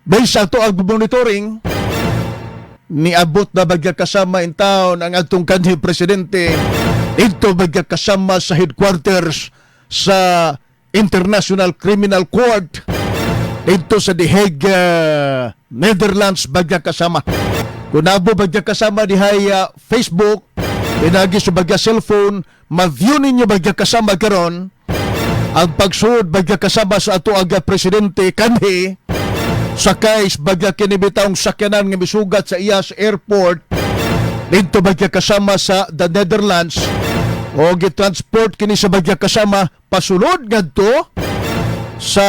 Based sa ito ang monitoring, niabot na bagya kasama in town ang atong kanhi presidente dito bagya kasama sa headquarters sa International Criminal Court dito sa The Hague, Netherlands bagya kasama. Kung nabo bagya kasama dihay Facebook, pinagi sa bagya cellphone, ma-view ninyo bagya kasama karon ang pagsuod bagya kasama sa ato aga presidente kanhi sakay bagya kinibitang sakyanan nga misugat sa iya sa airport dito bagya kasama sa the Netherlands o gitransport kini sa bagya kasama pasulod ngadto sa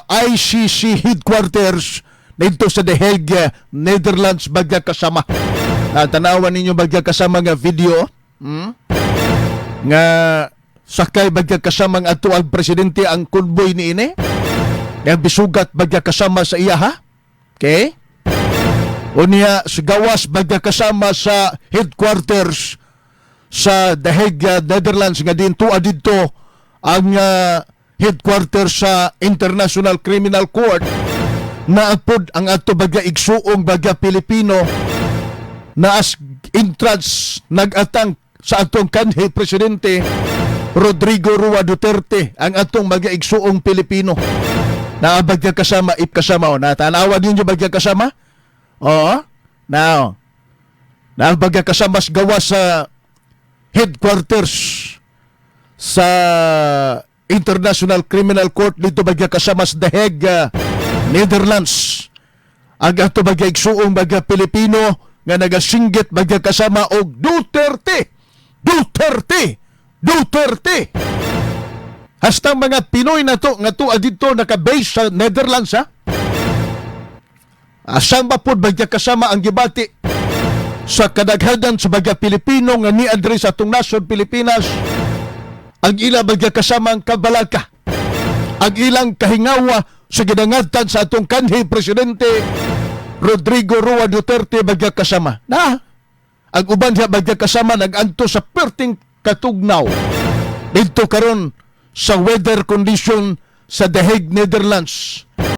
ICC headquarters dito sa The Hague, Netherlands bagya kasama. Tanawan ninyo bagya kasama nga video nga sakay bagya kasama ang ato ang presidente ang convoy ni ini nga bisugat bagya kasama sa iya ha. Okay? Unya sigawas bagya kasama sa headquarters sa The Hague, Netherlands nga dinto adito ang headquarters sa International Criminal Court na apod ang ato bagya igsuong bagya Pilipino na as entrance nag-atang sa atong kanhi presidente Rodrigo Roa Duterte ang atong bagya igsuong Pilipino na bagya kasama kasama o natanawa ninyo bagya kasama now na bagya kasama sa gawa sa headquarters sa International Criminal Court dito bagya kasama sa The Hague, Netherlands ang ato bagya igsuong bagya Pilipino nga nagasinggit bagya kasama og Duterte hasta mga Pinoy na to nga to adito naka-base sa Netherlands ha. Asang ba po bagya kasama ang gibati sa kadaghanan sa bagya Pilipino nga ni address sa atong nasod Pilipinas ang ila bagya kasama ang kabalaka ang ilang kahingawa sa gidangatan sa atong kanhi presidente Rodrigo Roa Duterte bagya kasama na ang uban diha bagya kasama nag-anto sa perting katugnaw dito karon sa weather condition sa The Hague, Netherlands